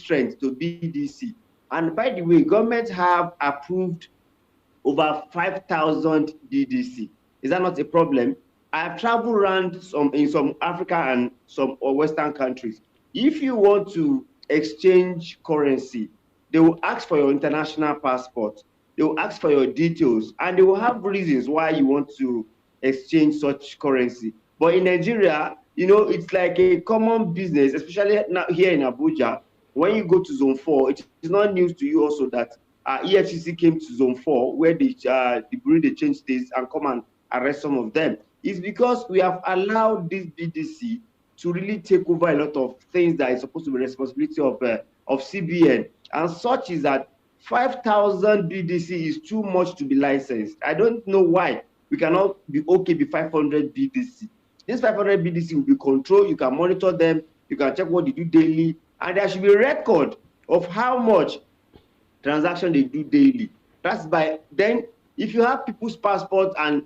strength to BDC. And by the way, government have approved over 5,000 BDC. Is that not a problem? I have traveled around in some Africa and some Western countries. If you want to exchange currency, they will ask for your international passport. They will ask for your details, and they will have reasons why you want to exchange such currency. But in Nigeria, it's like a common business, especially now here in Abuja. When you go to Zone 4, it is not news to you also that EFCC came to Zone 4, where the Bureau De Change stays, and come and arrest some of them. It's because we have allowed this BDC to really take over a lot of things that is supposed to be responsibility of CBN. And such is that 5,000 BDC is too much to be licensed. I don't know why we cannot be okay with 500 BDC. This 500 BDC will be controlled. You can monitor them. You can check what they do daily. And there should be a record of how much transaction they do daily. That's by then, if you have people's passport, and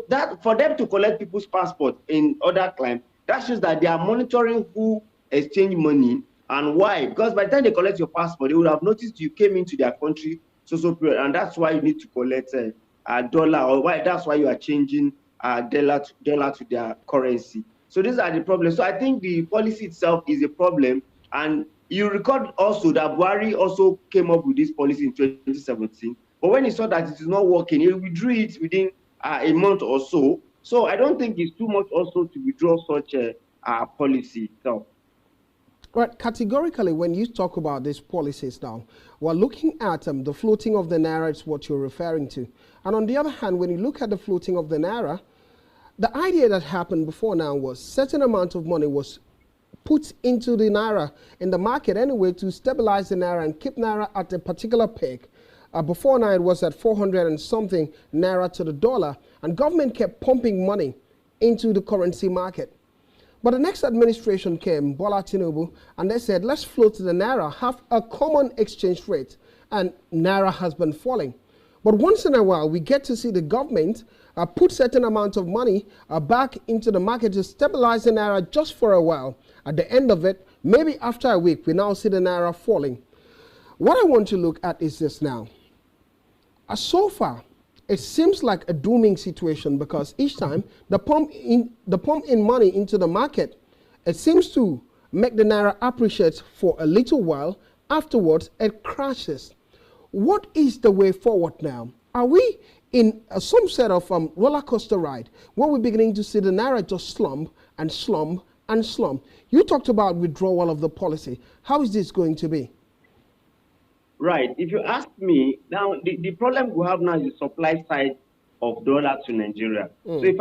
that for them to collect people's passport in other climes, that shows that they are monitoring who exchange money and why. Because by the time they collect your passport, they would have noticed you came into their country so period, and that's why you need to collect a dollar, or why that's why you are changing dollar to their currency. So these are the problems. So I think the policy itself is a problem. And you record also that Buhari also came up with this policy in 2017. But when he saw that it is not working, he withdrew it within a month or so. So I don't think it's too much also to withdraw such a policy. So. Right, categorically, when you talk about these policies now, we're looking at the floating of the Naira is what you're referring to. And on the other hand, when you look at the floating of the Naira, the idea that happened before now was certain amount of money was put into the Naira in the market anyway to stabilize the Naira and keep Naira at a particular peg. Before now it was at 400 and something Naira to the dollar, and government kept pumping money into the currency market. But the next administration came, Bola Tinubu, and they said, let's float the Naira, have a common exchange rate, and Naira has been falling. But once in a while, we get to see the government put certain amount of money back into the market to stabilize the Naira just for a while. At the end of it, maybe after a week, we now see the Naira falling. What I want to look at is this now. So far, it seems like a dooming situation, because each time the pump in money into the market, it seems to make the Naira appreciate for a little while. Afterwards, it crashes. What is the way forward now? Are we in some sort of roller coaster ride where we're beginning to see the Naira just slump and slump and slump? You talked about withdrawal of the policy. How is this going to be? Right. If you ask me, now the problem we have now is the supply side of dollar to Nigeria. So if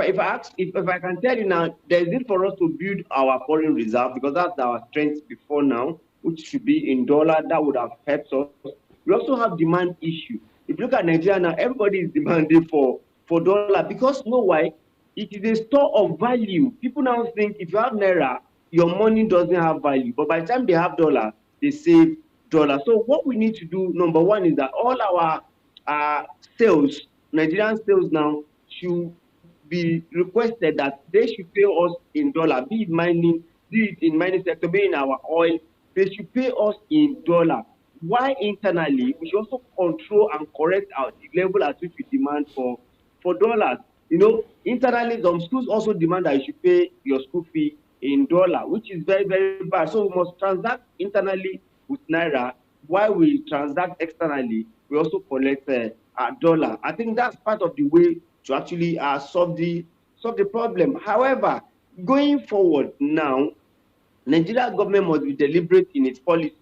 I can tell you now, there is need for us to build our foreign reserve, because that's our strength before now, which should be in dollar. That would have helped us. We also have demand issue. If you look at Nigeria now, everybody is demanding for dollar, because know why? It is a store of value. People now think if you have Naira, your money doesn't have value. But by the time they have dollar, they save dollar. So what we need to do, number one, is that all our sales, Nigerian sales now, should be requested that they should pay us in dollar, be it in mining sector, be in our oil, they should pay us in dollar. Why internally, we should also control and correct the level at which we demand for dollars. Internally, some schools also demand that you should pay your school fee in dollar, which is very, very bad. So we must transact internally with Naira, while we transact externally, we also collect a dollar. I think that's part of the way to actually solve the problem. However, going forward now, Nigeria government must be deliberate in its policy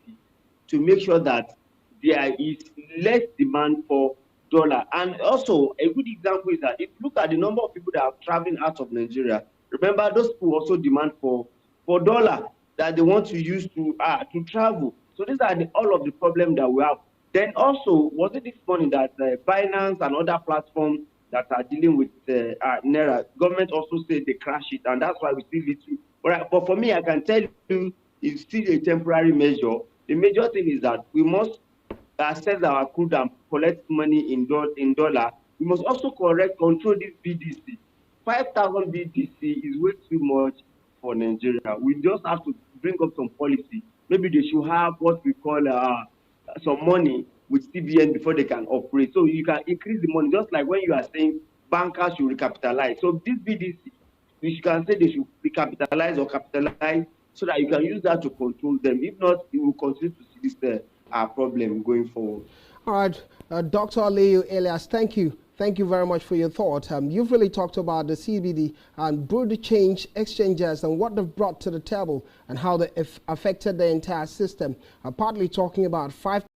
to make sure that there is less demand for dollar. And also, a good example is that if you look at the number of people that are traveling out of Nigeria, remember those people also demand for dollar that they want to use to travel. So these are all of the problems that we have. Then also, was it this morning that Binance and other platforms that are dealing with Naira, government also said they crash it, and that's why we still need to. But for me, I can tell you, it's still a temporary measure. The major thing is that we must assess our accrued and collect money in dollar. We must also control this BDC. 5,000 BDC is way too much for Nigeria. We just have to bring up some policy maybe they should have what we call some money with CBN before they can operate. So you can increase the money, just like when you are saying bankers should recapitalize. So this BDC, you can say they should recapitalize or capitalize so that you can use that to control them. If not, you will continue to see this problem going forward. All right, Dr. Aliyu Elias, thank you. Thank you very much for your thought. You've really talked about the CBD and Bureau De Change exchanges and what they've brought to the table and how they affected the entire system. Partly talking about 5